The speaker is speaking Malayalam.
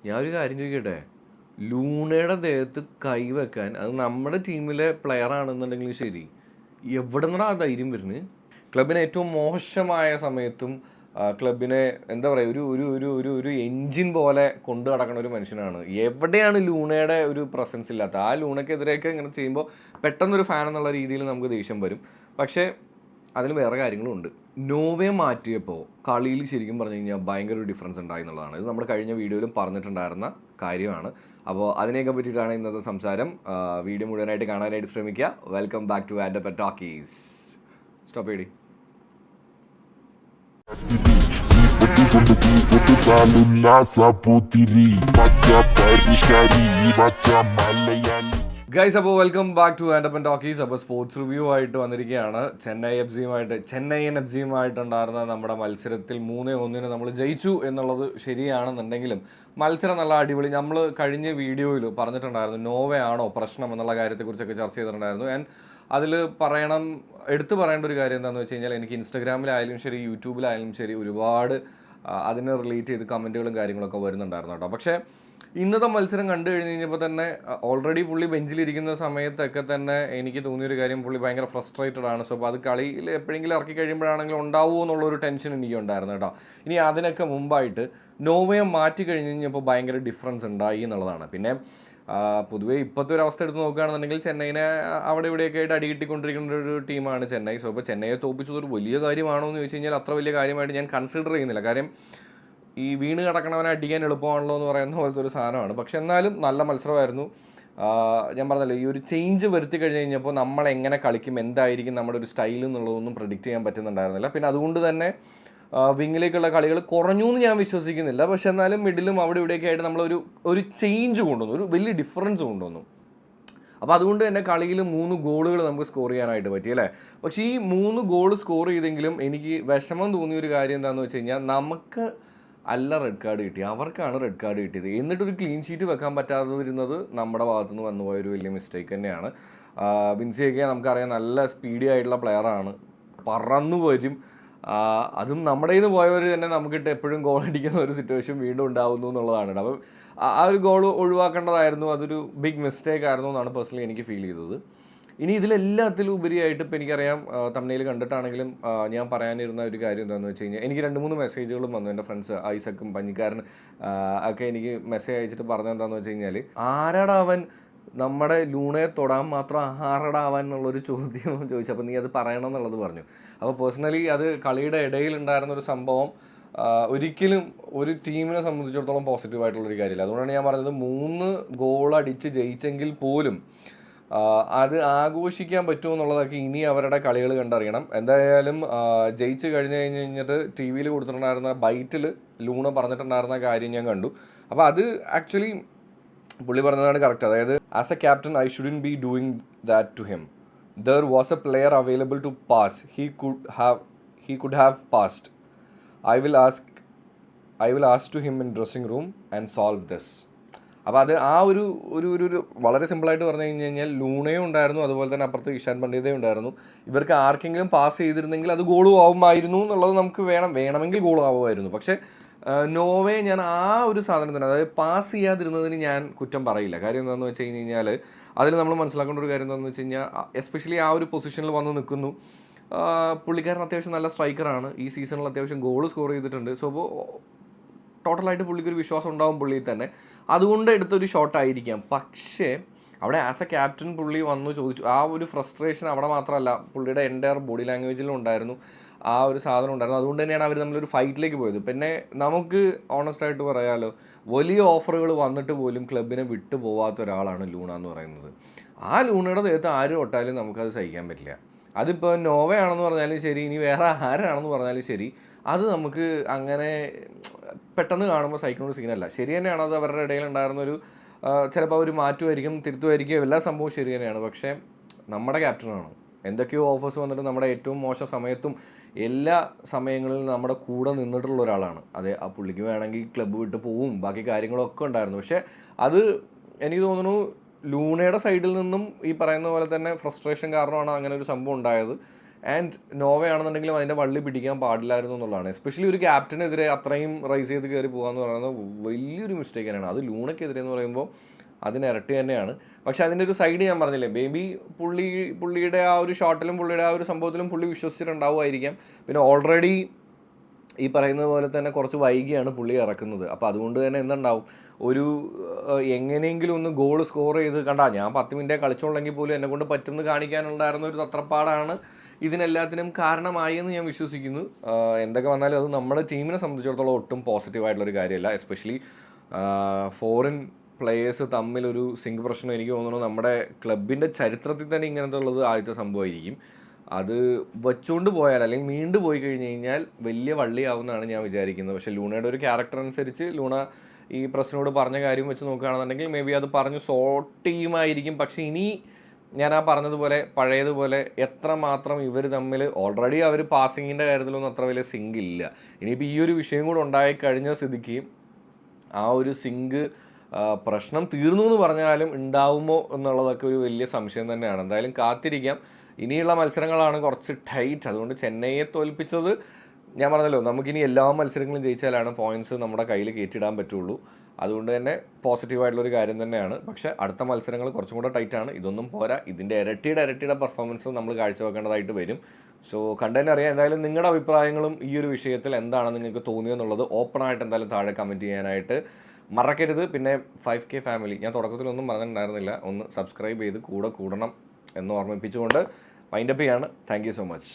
ഞാൻ ഒരു കാര്യം ചോദിക്കട്ടെ, ലൂണയുടെ ദേഹത്ത് കൈവെക്കാൻ അത് നമ്മുടെ ടീമിലെ പ്ലെയർ ആണെന്നുണ്ടെങ്കിലും ശരി, എവിടെ നിന്നാണ് ആ ധൈര്യം വരുന്നത്? ക്ലബിന് ഏറ്റവും മോശമായ സമയത്തും ക്ലബിനെ എന്താ പറയുക, ഒരു ഒരു ഒരു ഒരു ഒരു എൻജിൻ പോലെ കൊണ്ടു നടക്കുന്ന ഒരു മനുഷ്യനാണ്. എവിടെയാണ് ലൂണയുടെ ഒരു പ്രസൻസ് ഇല്ലാത്ത? ആ ലൂണയ്ക്കെതിരെയൊക്കെ ഇങ്ങനെ ചെയ്യുമ്പോൾ പെട്ടെന്നൊരു ഫാൻ എന്നുള്ള രീതിയിൽ നമുക്ക് ദേഷ്യം വരും. പക്ഷേ അതിൽ വേറെ കാര്യങ്ങളും ഉണ്ട്. നോവയെ മാറ്റിയപ്പോൾ കളിയിൽ ശരിക്കും പറഞ്ഞു കഴിഞ്ഞാൽ ഭയങ്കര ഒരു ഡിഫറൻസ് ഉണ്ടായി എന്നുള്ളതാണ്. ഇത് നമ്മൾ കഴിഞ്ഞ വീഡിയോയിലും പറഞ്ഞിട്ടുണ്ടായിരുന്ന കാര്യമാണ്. അപ്പോൾ അതിനെയൊക്കെ പറ്റിയിട്ടാണ് ഇന്നത്തെ സംസാരം. വീഡിയോ മുഴുവനായിട്ട് കാണാനായിട്ട് ശ്രമിക്കുക. Welcome back to and talkies. Stop ചെയ്യടി. ഗൈസ്, അപ്പോൾ welcome back to and talkies. അപ്പോൾ സ്പോർട്സ് റിവ്യൂ ആയിട്ട് വന്നിരിക്കുകയാണ്. ചെന്നൈയിൻ എഫ് സിയുമായിട്ടുണ്ടായിരുന്ന നമ്മുടെ മത്സരത്തിൽ 3-1 നമ്മൾ ജയിച്ചു എന്നുള്ളത് ശരിയാണെന്നുണ്ടെങ്കിലും മത്സരം നല്ല അടിപൊളി. നമ്മൾ കഴിഞ്ഞ വീഡിയോയിൽ പറഞ്ഞിട്ടുണ്ടായിരുന്നു നോവയാണോ പ്രശ്നം എന്നുള്ള കാര്യത്തെക്കുറിച്ചൊക്കെ ചർച്ച ചെയ്തിട്ടുണ്ടായിരുന്നു. ആൻഡ് അതിൽ എടുത്തു പറയേണ്ട ഒരു കാര്യം എന്താണെന്ന് വെച്ച് കഴിഞ്ഞാൽ, എനിക്ക് ഇൻസ്റ്റഗ്രാമിലായാലും ശരി യൂട്യൂബിലായാലും ശരി ഒരുപാട് അതിനെ റിലേറ്റ് ചെയ്ത് കമൻറ്റുകളും കാര്യങ്ങളൊക്കെ വരുന്നുണ്ടായിരുന്നു കേട്ടോ. പക്ഷേ ഇന്നത്തെ മത്സരം കണ്ടു കഴിഞ്ഞ് കഴിഞ്ഞപ്പോൾ തന്നെ ഓൾറെഡി പുള്ളി ബെഞ്ചിലിരിക്കുന്ന സമയത്തൊക്കെ തന്നെ എനിക്ക് തോന്നിയൊരു കാര്യം, പുള്ളി ഭയങ്കര ഫ്രസ്ട്രേറ്റഡ് ആണ്. സോ അപ്പോൾ അത് കളിയിൽ എപ്പോഴെങ്കിലും ഇറക്കി കഴിയുമ്പോഴാണെങ്കിലും ഉണ്ടാവുമോ എന്നുള്ളൊരു ടെൻഷൻ എനിക്ക് ഉണ്ടായിരുന്നു കേട്ടോ. ഇനി അതിനൊക്കെ മുമ്പായിട്ട് നോവയെ മാറ്റി കഴിഞ്ഞ് കഴിഞ്ഞപ്പോൾ ഭയങ്കര ഡിഫറൻസ് ഉണ്ടായി എന്നുള്ളതാണ്. പിന്നെ പൊതുവേ ഇപ്പോഴത്തെ ഒരു അവസ്ഥ എടുത്ത് നോക്കുകയാണെന്നുണ്ടെങ്കിൽ ചെന്നൈനെ അവിടെ ഇവിടെയൊക്കെ ആയിട്ട് അടികിട്ടിക്കൊണ്ടിരിക്കുന്ന ഒരു ടീമാണ് ചെന്നൈ. സോ ഇപ്പോൾ ചെന്നൈയെ തോപ്പിച്ചത് ഒരു വലിയ കാര്യമാണോ എന്ന് ചോദിച്ചു കഴിഞ്ഞാൽ അത്ര വലിയ കാര്യമായിട്ട് ഞാൻ കൺസിഡർ ചെയ്യുന്നില്ല. കാര്യം ഈ വീണ് കിടക്കണവനെ അടിക്കാൻ എളുപ്പമാണല്ലോ എന്ന് പറയുന്ന പോലത്തെ ഒരു സാധനമാണ്. പക്ഷെ എന്നാലും നല്ല മത്സരമായിരുന്നു. ഞാൻ പറഞ്ഞല്ലോ, ഈ ഒരു ചേഞ്ച് വരുത്തി കഴിഞ്ഞ് കഴിഞ്ഞപ്പോൾ നമ്മൾ എങ്ങനെ കളിക്കും, എന്തായിരിക്കും നമ്മുടെ ഒരു സ്റ്റൈൽ എന്നുള്ളതൊന്നും പ്രെഡിക്റ്റ് ചെയ്യാൻ പറ്റുന്നുണ്ടായിരുന്നില്ല. പിന്നെ അതുകൊണ്ട് തന്നെ വിങ്ങിലേക്കുള്ള കളികൾ കുറഞ്ഞു എന്ന് ഞാൻ വിശ്വസിക്കുന്നില്ല. പക്ഷെ എന്നാലും മിഡിലും അവിടെ ഇവിടെയൊക്കെ ആയിട്ട് നമ്മളൊരു ചേഞ്ച് കൊണ്ടുവന്നു, ഒരു വലിയ ഡിഫറൻസ് കൊണ്ടുവന്നു. അപ്പോൾ അതുകൊണ്ട് തന്നെ കളിയിൽ 3 ഗോളുകൾ നമുക്ക് സ്കോർ ചെയ്യാനായിട്ട് പറ്റി അല്ലേ. പക്ഷേ ഈ 3 ഗോൾ സ്കോർ ചെയ്തെങ്കിലും എനിക്ക് വിഷമം തോന്നിയൊരു കാര്യം എന്താണെന്ന് വെച്ച് കഴിഞ്ഞാൽ, നമുക്ക് അല്ല റെഡ് കാർഡ് കിട്ടി, അവർക്കാണ് റെഡ് കാർഡ് കിട്ടിയത്. എന്നിട്ടൊരു ക്ലീൻ ഷീറ്റ് വെക്കാൻ പറ്റാതിരുന്നത് നമ്മുടെ ഭാഗത്തുനിന്ന് വന്നുപോയൊരു വലിയ മിസ്റ്റേക്ക് തന്നെയാണ്. വിൻസിയൊക്കെ നമുക്കറിയാം, നല്ല സ്പീഡി ആയിട്ടുള്ള പ്ലെയറാണ്, പറന്നു വരും. അതും നമ്മുടെ നിന്ന് പോയവർ തന്നെ നമുക്കിട്ട് എപ്പോഴും ഗോൾ അടിക്കുന്ന ഒരു സിറ്റുവേഷൻ വീണ്ടും ഉണ്ടാകുന്നു എന്നുള്ളതാണ്. അപ്പം ആ ഒരു ഗോൾ ഒഴിവാക്കേണ്ടതായിരുന്നു. അതൊരു ബിഗ് മിസ്റ്റേക്ക് ആയിരുന്നു എന്നാണ് പേഴ്സണലി എനിക്ക് ഫീൽ ചെയ്തത്. ഇനി ഇതിലെല്ലാത്തിലും ഉപരിയായിട്ട് ഇപ്പോൾ എനിക്കറിയാം, തമിഴിൽ കണ്ടിട്ടാണെങ്കിലും ഞാൻ പറയാനിരുന്ന ഒരു കാര്യം എന്താണെന്ന് വെച്ച് കഴിഞ്ഞാൽ, എനിക്ക് 2-3 മെസ്സേജുകളും വന്നു. എൻ്റെ ഫ്രണ്ട്സ് ഐസക്കും പഞ്ഞിക്കാരൻ ഒക്കെ എനിക്ക് മെസ്സേജ് അയച്ചിട്ട് പറഞ്ഞത് എന്താണെന്ന് വെച്ച് കഴിഞ്ഞാൽ, ആരാടാ അവൻ നമ്മുടെ ലൂണയെ തൊടാൻ മാത്രം ആറടാവാൻ എന്നുള്ളൊരു ചോദ്യം ചോദിച്ചപ്പോൾ നീ അത് പറയണം എന്നുള്ളത് പറഞ്ഞു. അപ്പോൾ പേഴ്സണലി അത് കളിയുടെ ഇടയിൽ ഉണ്ടായിരുന്നൊരു സംഭവം ഒരിക്കലും ഒരു ടീമിനെ സംബന്ധിച്ചിടത്തോളം പോസിറ്റീവായിട്ടുള്ളൊരു കാര്യമില്ല. അതുകൊണ്ടാണ് ഞാൻ പറഞ്ഞത്, 3 ഗോൾ അടിച്ച് ജയിച്ചെങ്കിൽ പോലും അത് ആഘോഷിക്കാൻ പറ്റുമോ എന്നുള്ളതൊക്കെ ഇനി അവരുടെ കളികൾ കണ്ടറിയണം. എന്തായാലും ജയിച്ച് കഴിഞ്ഞിട്ട് ടി വിയിൽ കൊടുത്തിട്ടുണ്ടായിരുന്ന ബൈറ്റിൽ ലൂണ പറഞ്ഞിട്ടുണ്ടായിരുന്ന കാര്യം ഞാൻ കണ്ടു. അപ്പോൾ അത് ആക്ച്വലി പുള്ളി പറഞ്ഞതാണ് കറക്റ്റ്. അതായത്, as a captain I shouldn't be doing that to him. There was a player available to pass. He could have passed. I will ask to him in dressing room and solve this. അപ്പോൾ അത് ആ ഒരു വളരെ സിമ്പിളായിട്ട് പറഞ്ഞു കഴിഞ്ഞ് കഴിഞ്ഞാൽ, ലൂണയും ഉണ്ടായിരുന്നു, അതുപോലെ തന്നെ അപ്പുറത്ത് ഇഷാൻ പണ്ഡിതയും ഉണ്ടായിരുന്നു. ഇവർക്ക് ആർക്കെങ്കിലും പാസ് ചെയ്തിരുന്നെങ്കിൽ അത് ഗോളും ആവുമായിരുന്നു എന്നുള്ളത് നമുക്ക് വേണമെങ്കിൽ ഗോളും ആവുമായിരുന്നു. പക്ഷേ നോവയെ ഞാൻ ആ ഒരു സാധനത്തിന്, അതായത് പാസ് ചെയ്യാതിരുന്നതിന് ഞാൻ കുറ്റം പറയില്ല. കാര്യം എന്താണെന്ന് വെച്ച് കഴിഞ്ഞ് കഴിഞ്ഞാൽ, അതിൽ നമ്മൾ മനസ്സിലാക്കേണ്ട ഒരു കാര്യം എന്താണെന്ന് വെച്ച് കഴിഞ്ഞാൽ, എസ്പെഷ്യലി ആ ഒരു പൊസിഷനിൽ വന്ന് നിൽക്കുന്നു. പുള്ളിക്കാരൻ അത്യാവശ്യം നല്ല സ്ട്രൈക്കറാണ്, ഈ സീസണിൽ അത്യാവശ്യം ഗോൾ സ്കോർ ചെയ്തിട്ടുണ്ട്. സോ അപ്പോൾ ടോട്ടലായിട്ട് പുള്ളിക്കൊരു വിശ്വാസം ഉണ്ടാവും പുള്ളിയിൽ തന്നെ, അതുകൊണ്ട് എടുത്തൊരു ഷോട്ടായിരിക്കാം. പക്ഷേ അവിടെ ആസ് എ ക്യാപ്റ്റൻ പുള്ളി വന്നു ചോദിച്ചു. ആ ഒരു ഫ്രസ്ട്രേഷൻ അവിടെ മാത്രമല്ല, പുള്ളിയുടെ എൻ്റയർ ബോഡി ലാംഗ്വേജിലും ഉണ്ടായിരുന്നു, ആ ഒരു സാധനം ഉണ്ടായിരുന്നു. അതുകൊണ്ട് തന്നെയാണ് അവർ നമ്മളൊരു ഫൈറ്റിലേക്ക് പോയത്. പിന്നെ നമുക്ക് ഓണസ്റ്റായിട്ട് പറയാമല്ലോ, വലിയ ഓഫറുകൾ വന്നിട്ട് പോലും ക്ലബിനെ വിട്ടു പോവാത്ത ഒരാളാണ് ലൂണ എന്ന് പറയുന്നത്. ആ ലൂണയുടെ ദേഹത്ത് ആര് തൊട്ടാലും നമുക്കത് സഹിക്കാൻ പറ്റില്ല. അതിപ്പോൾ നോവയാണെന്ന് പറഞ്ഞാലും ശരി, ഇനി വേറെ ആരാണെന്ന് പറഞ്ഞാലും ശരി, അത് നമുക്ക് അങ്ങനെ പെട്ടെന്ന് കാണുമ്പോൾ സഹിക്കുന്ന സീനല്ല. ശരി തന്നെയാണ്, അത് അവരുടെ ഇടയിൽ ഉണ്ടായിരുന്നൊരു ചിലപ്പോൾ അവർ മാറ്റുമായിരിക്കും, തിരുത്തുമായിരിക്കും, എല്ലാ സംഭവവും ശരി തന്നെയാണ്. പക്ഷേ നമ്മുടെ ക്യാപ്റ്റനാണ്, എന്തൊക്കെയോ ഓഫേഴ്സ് വന്നിട്ട് നമ്മുടെ ഏറ്റവും മോശം സമയത്തും എല്ലാ സമയങ്ങളിലും നമ്മുടെ കൂടെ നിന്നിട്ടുള്ള ഒരാളാണ്. അതെ, ആ പുള്ളിക്ക് വേണമെങ്കിൽ ക്ലബ്ബ് വിട്ട് പോവും, ബാക്കി കാര്യങ്ങളൊക്കെ ഉണ്ടായിരുന്നു. പക്ഷേ അത് എനിക്ക് തോന്നുന്നു ലൂണയുടെ സൈഡിൽ നിന്നും ഈ പറയുന്ന പോലെ തന്നെ ഫ്രസ്ട്രേഷൻ കാരണമാണ് അങ്ങനെ ഒരു സംഭവം ഉണ്ടായത്. ആൻഡ് നോവയാണെന്നുണ്ടെങ്കിലും അതിൻ്റെ വള്ളി പിടിക്കാൻ പാടില്ലായിരുന്നു എന്നുള്ളതാണ്. എസ്പെഷ്യലി ഒരു ക്യാപ്റ്റനെതിരെ അത്രയും റൈസ് ചെയ്ത് കയറി പോകാമെന്ന് പറയുന്നത് വലിയൊരു മിസ്റ്റേക്ക് തന്നെയാണ്. അത് ലൂണയ്ക്കെതിരെ എന്ന് പറയുമ്പോൾ അതിന് ഇരട്ടി തന്നെയാണ്. പക്ഷെ അതിൻ്റെ ഒരു സൈഡ് ഞാൻ പറഞ്ഞില്ലേ, ബേബി പുള്ളിയുടെ ആ ഒരു ഷോട്ടിലും പുള്ളിയുടെ ആ ഒരു സംഭവത്തിലും പുള്ളി വിശ്വസിച്ചിട്ടുണ്ടാവുമായിരിക്കാം. പിന്നെ ഓൾറെഡി ഈ പറയുന്നത് പോലെ തന്നെ കുറച്ച് വൈകിയാണ് പുള്ളി ഇറക്കുന്നത്. അപ്പോൾ അതുകൊണ്ട് തന്നെ എന്തുണ്ടാവും, ഒരു എങ്ങനെയെങ്കിലും ഒന്ന് ഗോൾ സ്കോർ ചെയ്ത് കണ്ടാ ഞാൻ 10 മിനിറ്റേ കളിച്ചോളെങ്കിൽ പോലും എന്നെ കൊണ്ട് പറ്റുമെന്ന് കാണിക്കാനുണ്ടായിരുന്ന ഒരു തത്രപ്പാടാണ് ഇതിനെല്ലാത്തിനും കാരണമായി എന്ന് ഞാൻ വിശ്വസിക്കുന്നു. എന്തൊക്കെ വന്നാലും അത് നമ്മുടെ ടീമിനെ സംബന്ധിച്ചിടത്തോളം ഒട്ടും പോസിറ്റീവായിട്ടുള്ളൊരു കാര്യമല്ല. എസ്പെഷ്യലി ഫോറിൻ പ്ലേയേഴ്സ് തമ്മിലൊരു സിങ്ക് പ്രശ്നം എനിക്ക് തോന്നുന്നു നമ്മുടെ ക്ലബിൻ്റെ ചരിത്രത്തിൽ തന്നെ ഇങ്ങനത്തെ ഉള്ളത് ആദ്യത്തെ സംഭവമായിരിക്കും. അത് വച്ചുകൊണ്ട് പോയാൽ അല്ലെങ്കിൽ നീണ്ടു പോയി കഴിഞ്ഞ് കഴിഞ്ഞാൽ വലിയ വള്ളിയാവുമെന്നാണ് ഞാൻ വിചാരിക്കുന്നത്. പക്ഷേ ലൂണയുടെ ഒരു ക്യാരക്ടർ അനുസരിച്ച് ലൂണ ഈ പ്രശ്നോട് പറഞ്ഞ കാര്യം വെച്ച് നോക്കുകയാണെന്നുണ്ടെങ്കിൽ മേ ബി അത് പറഞ്ഞ് സോർട്ട് ചെയ്യുമായിരിക്കും. പക്ഷേ ഇനി ഞാൻ ആ പറഞ്ഞതുപോലെ പഴയതുപോലെ എത്രമാത്രം ഇവർ തമ്മിൽ ഓൾറെഡി അവർ പാസിങ്ങിൻ്റെ കാര്യത്തിലൊന്നും അത്ര വലിയ സിങ്ക് ഇല്ല. ഇനിയിപ്പോൾ ഈ ഒരു വിഷയം കൂടെ ഉണ്ടായി കഴിഞ്ഞ സ്ഥിതിക്ക് ആ ഒരു സിങ്ക് പ്രശ്നം തീർന്നു എന്ന് പറഞ്ഞാലും ഉണ്ടാവുമോ എന്നുള്ളതൊക്കെ ഒരു വലിയ സംശയം തന്നെയാണ്. എന്തായാലും കാത്തിരിക്കാം. ഇനിയുള്ള മത്സരങ്ങളാണ് കുറച്ച് ടൈറ്റ്. അതുകൊണ്ട് ചെന്നൈയെ തോൽപ്പിച്ചത് ഞാൻ പറഞ്ഞല്ലോ, നമുക്കിനി എല്ലാ മത്സരങ്ങളും ജയിച്ചാലാണ് പോയിന്റ്സ് നമ്മുടെ കയ്യിൽ കയറ്റിടാൻ പറ്റുള്ളൂ. അതുകൊണ്ട് തന്നെ പോസിറ്റീവായിട്ടുള്ളൊരു കാര്യം തന്നെയാണ്. പക്ഷേ അടുത്ത മത്സരങ്ങൾ കുറച്ചും കൂടെ ടൈറ്റാണ്. ഇതൊന്നും പോരാ, ഇതിൻ്റെ ഇരട്ടിയുടെ പെർഫോമൻസ് നമ്മൾ കാഴ്ചവെക്കേണ്ടതായിട്ട് വരും. സോ കണ്ടതിന് അറിയാം. എന്തായാലും നിങ്ങളുടെ അഭിപ്രായങ്ങളും ഈ ഒരു വിഷയത്തിൽ എന്താണ് നിങ്ങൾക്ക് തോന്നിയെന്നുള്ളത് ഓപ്പണായിട്ട് എന്തായാലും താഴെ കമൻറ്റ് ചെയ്യാനായിട്ട് മറക്കരുത്. പിന്നെ 5K ഫാമിലി ഞാൻ തുടക്കത്തിലൊന്നും പറഞ്ഞിട്ടുണ്ടായിരുന്നില്ല, ഒന്ന് സബ്സ്ക്രൈബ് ചെയ്ത് കൂടെ കൂടണം എന്ന് ഓർമ്മിപ്പിച്ചുകൊണ്ട് വൈൻഡപ്പ് ചെയ്യാണ്. Thank you so much.